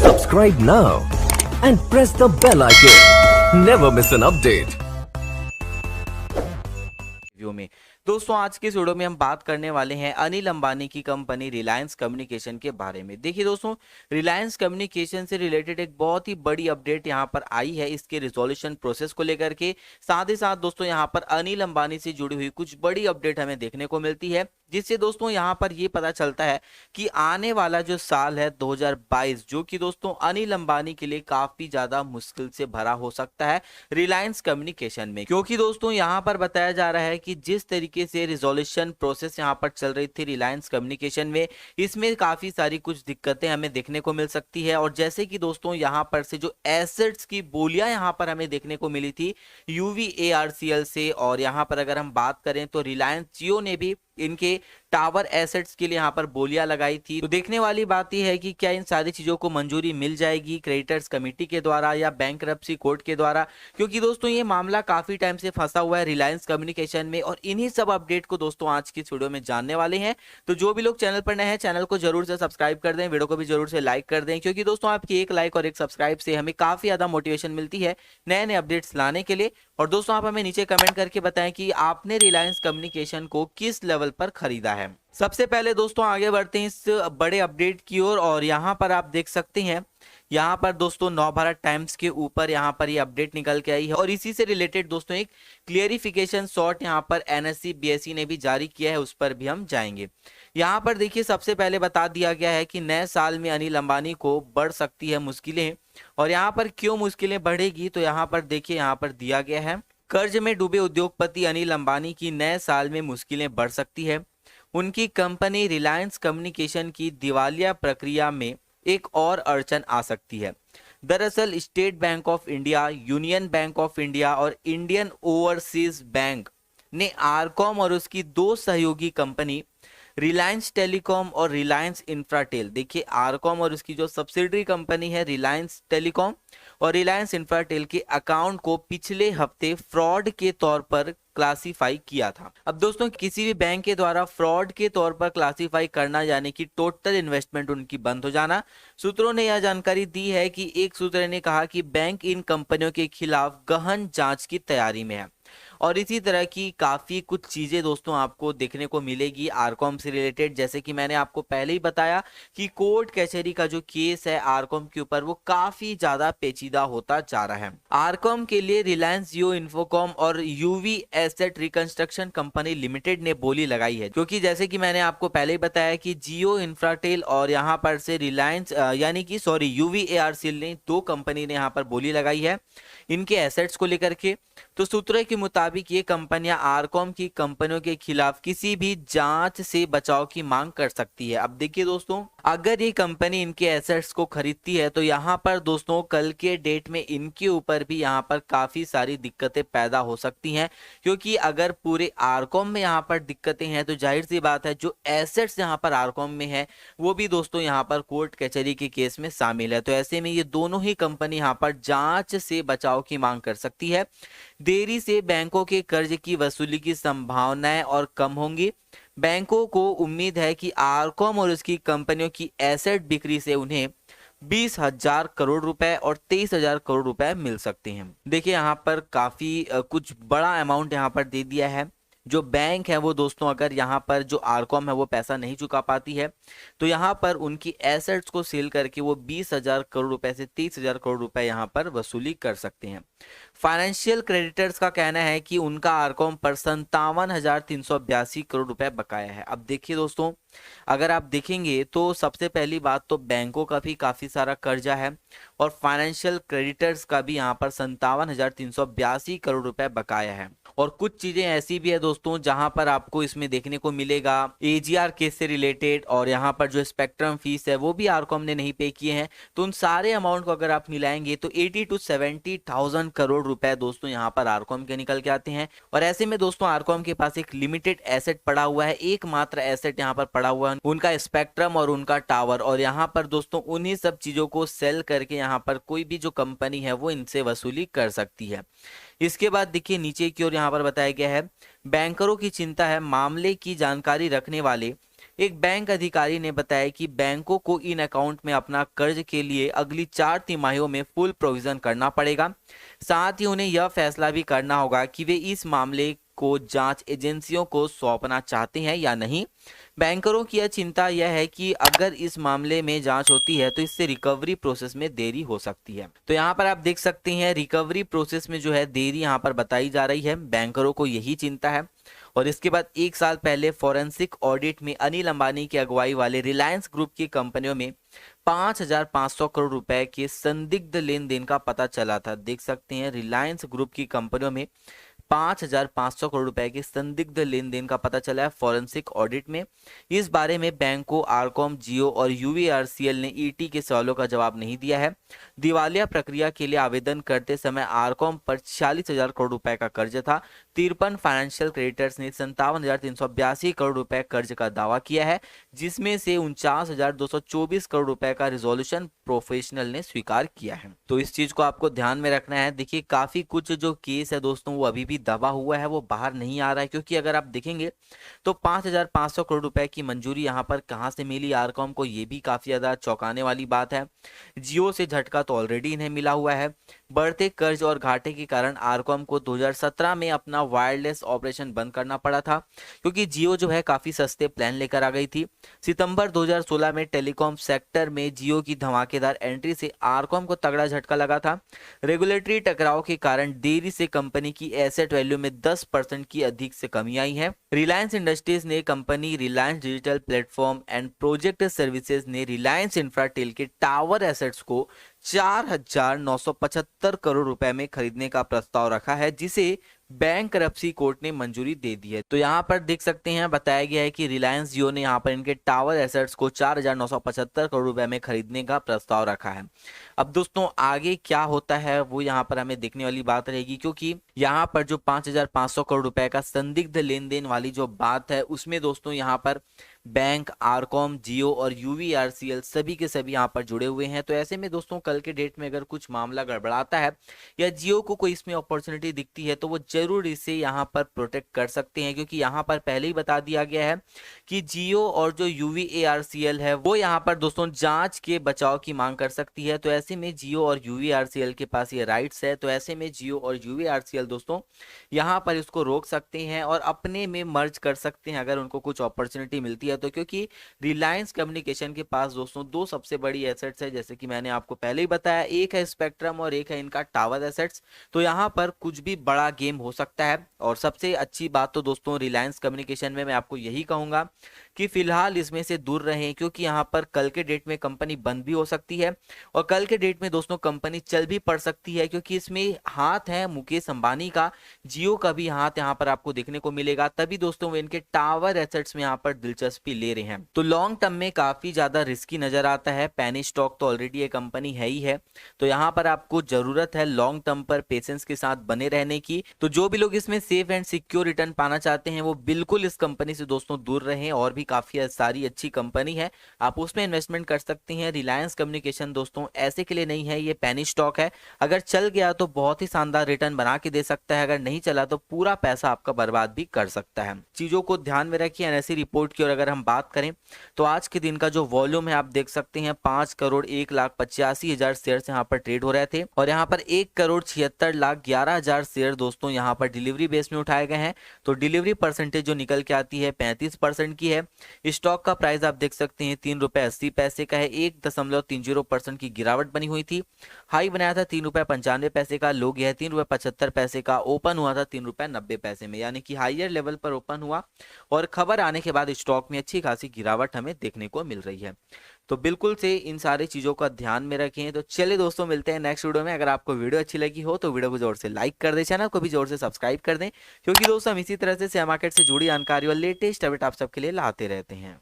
Subscribe now and press the bell icon. Never miss an update. में दोस्तों आज के इस वीडियो में हम बात करने वाले हैं अनिल अंबानी की कंपनी रिलायंस कम्युनिकेशन के बारे में। देखिए दोस्तों, रिलायंस कम्युनिकेशन से रिलेटेड एक बहुत ही बड़ी अपडेट यहां पर आई है इसके रिजोल्यूशन प्रोसेस को लेकर के। साथ ही साथ दोस्तों यहां पर अनिल अंबानी से जुड़ी हुई कुछ बड़ी अपडेट हमें देखने को मिलती है, जिससे दोस्तों यहां पर ये पता चलता है कि आने वाला जो साल है 2022, जो कि दोस्तों अनिल अंबानी के लिए काफी ज्यादा मुश्किल से भरा हो सकता है रिलायंस कम्युनिकेशन में। क्योंकि दोस्तों यहां पर बताया जा रहा है कि जिस तरीके से रिजोल्यूशन प्रोसेस यहां पर चल रही थी रिलायंस कम्युनिकेशन में, इसमें काफी सारी कुछ दिक्कतें हमें देखने को मिल सकती है। और जैसे कि दोस्तों यहां पर से जो एसेट्स की बोलियां यहां पर हमें देखने को मिली थी यूवीएआरसीएल से, और यहां पर अगर हम बात करें तो रिलायंस जियो ने भी इनके टावर एसेट्स के लिए यहां पर बोलियां लगाई थी। तो देखने वाली बात यह है कि क्या इन सारी चीजों को मंजूरी मिल जाएगी क्रेडिटर्स कमेटी के द्वारा या बैंकरप्सी कोर्ट के द्वारा, क्योंकि दोस्तों ये मामला काफी टाइम से फंसा हुआ है रिलायंस कम्युनिकेशन में। और इन्हीं सब अपडेट को दोस्तों आज की इस वीडियो में जानने वाले हैं। तो जो भी लोग चैनल पर नए हैं चैनल को जरूर से सब्सक्राइब कर दें, वीडियो को भी जरूर से लाइक कर दें, क्योंकि दोस्तों आपकी एक लाइक और एक सब्सक्राइब से हमें काफी ज्यादा मोटिवेशन मिलती है नए नए अपडेट्स लाने के लिए। और दोस्तों आप हमें नीचे कमेंट करके बताएं कि आपने रिलायंस कम्युनिकेशन को किस लेवल पर खरीदा है। सबसे पहले दोस्तों आगे बढ़ते हैं इस बड़े अपडेट की ओर, और यहां पर आप देख सकते हैं यहाँ पर दोस्तों नवभारत टाइम्स के ऊपर यहाँ पर ये अपडेट निकल के आई है। और इसी से रिलेटेड दोस्तों एक क्लियरिफिकेशन शॉट यहाँ पर एनएससी बीएसई ने भी जारी किया है, उस पर भी हम जाएंगे। यहाँ पर देखिए सबसे पहले बता दिया गया है कि नए साल में अनिल अंबानी को बढ़ सकती है मुश्किलें। और यहाँ पर क्यों मुश्किलें बढ़ेगी, तो यहाँ पर देखिए यहाँ पर दिया गया है कर्ज में डूबे उद्योगपति अनिल अंबानी की नए साल में मुश्किलें बढ़ सकती है। उनकी कंपनी रिलायंस कम्युनिकेशन की दिवालिया प्रक्रिया में एक और अड़चन आ सकती है। दरअसल state bank of India, union bank of India और इंडियन ओवरसीज बैंक ने आरकॉम और उसकी दो सहयोगी कंपनी रिलायंस टेलीकॉम और रिलायंस इंफ्राटेल, देखिए आरकॉम और उसकी जो सब्सिडरी कंपनी है रिलायंस टेलीकॉम और रिलायंस इंफ्राटेल के अकाउंट को पिछले हफ्ते फ्रॉड के तौर पर क्लासिफाई किया था। अब दोस्तों किसी भी बैंक के द्वारा फ्रॉड के तौर पर क्लासिफाई करना यानी कि टोटल इन्वेस्टमेंट उनकी बंद हो जाना। सूत्रों ने यह जानकारी दी है कि एक सूत्र ने कहा कि बैंक इन कंपनियों के खिलाफ गहन जांच की तैयारी में है। और इसी तरह की काफी कुछ चीजें दोस्तों आपको देखने को मिलेगी आरकॉम से रिलेटेड। जैसे कि मैंने आपको पहले ही बताया कि कोर्ट कचहरी का जो केस है आरकॉम के ऊपर वो काफी ज्यादा पेचीदा होता जा रहा है। आरकॉम के लिए रिलायंस जियो इन्फोकॉम और UV asset reconstruction company limited ने बोली लगाई है, क्योंकि जैसे कि मैंने आपको पहले ही बताया कि जियो इंफ्राटेल और यहाँ पर से रिलायंस यानी कि यूवीएआरसीएल ने दो कंपनी ने यहाँ पर बोली लगाई है इनके एसेट्स को लेकर के। तो सूत्रों के मुताबिक ये कंपनियां आरकॉम की कंपनियों के खिलाफ किसी भी जांच से बचाव की मांग कर सकती है। अब देखिए दोस्तों, अगर ये कंपनी इनके एसेट्स को खरीदती है तो यहाँ पर दोस्तों कल के डेट में इनके ऊपर भी यहाँ पर काफी सारी दिक्कतें पैदा हो सकती हैं, क्योंकि अगर पूरे आरकॉम में यहाँ पर दिक्कतें हैं तो जाहिर सी बात है जो एसेट्स यहाँ पर आरकॉम में है वो भी दोस्तों यहाँ पर कोर्ट कचहरी के केस में शामिल है। तो ऐसे में ये दोनों ही कंपनी यहाँ पर जांच से बचाव की मांग कर सकती है। देरी से बैंकों के कर्ज की वसूली की संभावनाएं और कम होंगी। बैंकों को उम्मीद है कि आरकॉम और उसकी कंपनियों की एसेट बिक्री से उन्हें 20,000 करोड़ रुपए और 23,000 करोड़ रुपए मिल सकते हैं। देखिए यहाँ पर काफी कुछ बड़ा अमाउंट यहाँ पर दे दिया है। जो बैंक है वो दोस्तों अगर यहाँ पर जो आरकॉम है वो पैसा नहीं चुका पाती है तो यहाँ पर उनकी एसेट्स को सेल करके वो 20,000 करोड़ रुपए से 30,000 करोड़ रुपए यहाँ पर वसूली कर सकते हैं। फाइनेंशियल क्रेडिटर्स का कहना है कि उनका आरकॉम पर 57,382 करोड़ रुपए बकाया है। अब देखिए दोस्तों, अगर आप देखेंगे तो सबसे पहली बात तो बैंकों का भी काफी सारा कर्जा है और फाइनेंशियल क्रेडिटर्स का भी यहाँ पर 57,382 करोड़ रुपए बकाया है। और कुछ चीजें ऐसी भी है दोस्तों जहां पर आपको इसमें देखने को मिलेगा एजीआर केस से रिलेटेड, और यहाँ पर जो स्पेक्ट्रम फीस है वो भी आरकॉम ने नहीं पे किए हैं। तो उन सारे अमाउंट को अगर आप मिलाएंगे तो 80 to 70,000 करोड़ रुपए दोस्तों यहाँ पर आरकॉम के निकल के आते हैं। और ऐसे में दोस्तों आरकॉम के पास एक लिमिटेड एसेट पड़ा हुआ है, एकमात्र एसेट यहाँ पर पड़ा हुआ है उनका स्पेक्ट्रम और उनका टावर। और यहाँ पर दोस्तों उन्हीं सब चीजों को सेल करके यहाँ पर कोई भी जो कंपनी है वो इनसे वसूली कर सकती है। इसके बाद देखिए नीचे की ओर यहाँ पर बताया गया है बैंकरों की चिंता है मामले की जानकारी रखने वाले एक बैंक अधिकारी ने बताया कि बैंकों को इन अकाउंट में अपना कर्ज के लिए अगली 4 तिमाहियों में फुल प्रोविजन करना पड़ेगा। साथ ही उन्हें यह फैसला भी करना होगा कि वे इस मामले को जांच एजेंसियों को सौंपना चाहते हैं या नहीं। बैंकरों की यह चिंता यह है कि अगर इस मामले में जांच होती है तो इससे रिकवरी प्रोसेस में देरी हो सकती है। तो यहाँ पर आप देख सकते हैं रिकवरी प्रोसेस में जो है देरी यहाँ पर बताई जा रही है, बैंकरों को यही चिंता है। और इसके बाद 1 साल पहले फॉरेंसिक ऑडिट में अनिल अंबानी की अगुवाई वाले रिलायंस ग्रुप की कंपनियों में 5,500 करोड़ रुपए के संदिग्ध लेन देन का पता चला था। देख सकते हैं रिलायंस ग्रुप की कंपनियों में 5,500 करोड़ रुपए के संदिग्ध लेन देन का पता चला है फॉरेंसिक ऑडिट में। इस बारे में बैंकों आरकॉम, जियो और यूवीआरसीएल ने ईटी के सवालों का जवाब नहीं दिया है। दिवालिया प्रक्रिया के लिए आवेदन करते समय आरकॉम पर 46,000 करोड़ रुपए का कर्ज था। 53 फाइनेंशियल क्रेडिटर्स ने 57,382 करोड़ रुपए कर्ज का दावा किया है, जिसमें से 49,224 करोड़ रुपए का रिजोल्यूशन प्रोफेशनल ने स्वीकार किया है। तो इस चीज को आपको ध्यान में रखना है। देखिए काफी कुछ जो केस है दोस्तों वो अभी भी दबा हुआ है, वो बाहर नहीं आ रहा है, क्योंकि अगर आप देखेंगे तो 5,500 करोड़ रुपए की मंजूरी यहाँ पर कहाँ से मिली आरकॉम को, ये भी काफी ज्यादा चौंकाने वाली बात है। जियो से झटका तो ऑलरेडी इन्हें मिला हुआ है। बढ़ते कर्ज और घाटे के कारण आरकॉम को 2017 में अपना वायरलेस ऑपरेशन बंद करना पड़ा था, क्योंकि जियो जो है काफी सस्ते प्लान लेकर आ गई थी। सितंबर 2016 में टेलीकॉम सेक्टर में जियो की धमाकेदार एंट्री से आरकॉम को तगड़ा झटका लगा था। रेगुलेटरी टकराव के कारण देरी से कंपनी की एसेट वैल्यू में 10% की अधिक से कमी आई है। रिलायंस इंडस्ट्रीज ने company Reliance digital platform and project services ने रिलायंस इंफ्राटेल के टावर एसेट्स को 4,975 करोड़ रुपए में खरीदने का प्रस्ताव रखा है, जिसे बैंकरप्सी कोर्ट ने मंजूरी दे दी है। तो यहाँ पर देख सकते हैं बताया गया है कि रिलायंस जियो ने यहाँ पर इनके टावर एसेट्स को 4,975 करोड़ रुपए में खरीदने का प्रस्ताव रखा है। अब दोस्तों आगे क्या होता है वो यहाँ पर हमें देखने वाली बात रहेगी, क्योंकि यहाँ पर जो 5,500 करोड़ रुपए का संदिग्ध लेन देन वाली जो बात है उसमें दोस्तों यहाँ पर बैंक, आरकॉम, जियो और यूवीआरसीएल सभी के सभी यहाँ पर जुड़े हुए हैं। तो ऐसे में दोस्तों कल के डेट में अगर कुछ मामला गड़बड़ाता है या जियो को कोई इसमें अपॉर्चुनिटी दिखती है तो वो जरूर इसे यहाँ पर प्रोटेक्ट कर सकते हैं, क्योंकि यहाँ पर पहले ही बता दिया गया है कि जियो और जो यूवीआरसीएल है वो यहाँ पर दोस्तों जांच के बचाव की मांग कर सकती है। तो ऐसे में जियो और यूवीआरसीएल के पास ये राइट्स है। तो ऐसे में जियो और यूवीआरसीएल दोस्तों यहाँ पर इसको रोक सकते हैं और अपने में मर्ज कर सकते हैं अगर उनको कुछ अपॉर्चुनिटी मिलती है तो, क्योंकि रिलायंस कम्युनिकेशन के पास दोस्तों 2 सबसे बड़ी एसेट्स है, जैसे कि मैंने आपको पहले ही बताया, एक है स्पेक्ट्रम और एक है इनका टावर एसेट्स। तो यहाँ पर कुछ भी बड़ा गेम हो सकता है। और सबसे अच्छी बात तो दोस्तों रिलायंस कम्युनिकेशन में मैं आपको यही कहूंगा कि फिलहाल इसमें से दूर रहें, क्योंकि यहाँ पर कल के डेट में कंपनी बंद भी हो सकती है और कल के डेट में दोस्तों कंपनी चल भी पड़ सकती है, क्योंकि इसमें हाथ है मुकेश अंबानी का, जियो का भी हाथ यहाँ पर आपको देखने को मिलेगा। तभी दोस्तों वो इनके टावर एसेट्स में यहाँ पर दिलचस्पी ले रहे हैं। तो लॉन्ग टर्म में काफी ज्यादा रिस्की नजर आता है। पैनी स्टॉक तो ऑलरेडी ये कंपनी है ही है, तो यहाँ पर आपको जरूरत है लॉन्ग टर्म पर पेशेंस के साथ बने रहने की। तो जो भी लोग इसमें सेफ एंड सिक्योर रिटर्न पाना चाहते हैं वो बिल्कुल इस कंपनी से दोस्तों दूर रहें। और भी काफी सारी अच्छी कंपनी है, आप उसमें इन्वेस्टमेंट कर सकते हैं। रिलायंस कम्युनिकेशन दोस्तों ऐसे के लिए नहीं है, ये पैनी स्टॉक है। अगर चल गया तो बहुत ही शानदार रिटर्न बना के दे सकता है, अगर नहीं चला तो पूरा पैसा आपका बर्बाद भी कर सकता है। चीजों को ध्यान में रखिए। एनएसई रिपोर्ट की और अगर हम बात करें तो आज के दिन का जो वॉल्यूम है आप देख सकते हैं 5,01,85,000 शेयर यहाँ पर ट्रेड हो रहे थे और यहाँ पर 1,76,11,000 शेयर दोस्तों यहाँ पर डिलीवरी बेस में उठाए गए हैं। तो डिलीवरी परसेंटेज जो निकल के आती है 35% की है। स्टॉक का प्राइस आप देख सकते हैं 3 रुपए 80 पैसे का है, 1.30% की गिरावट बनी हुई थी। हाई बनाया था 3 रुपए 95 पैसे का, लो गया है 3 रुपए 75 पैसे का, ओपन हुआ था 3 रुपए 90 पैसे में, यानी कि हाइयर लेवल पर ओपन हुआ और खबर आने के बाद स्टॉक में अच्छी खासी गिरावट हमें देखने को मिल रही है। तो बिल्कुल से इन सारी चीजों का ध्यान में रखें। तो चलिए दोस्तों मिलते हैं नेक्स्ट वीडियो में। अगर आपको वीडियो अच्छी लगी हो तो वीडियो को जोर से लाइक कर दें, चैनल को भी जोर से सब्सक्राइब कर दें, क्योंकि दोस्तों हम इसी तरह से शेयर मार्केट से जुड़ी जानकारी और लेटेस्ट अपडेट आप सबके लिए लाते रहते हैं।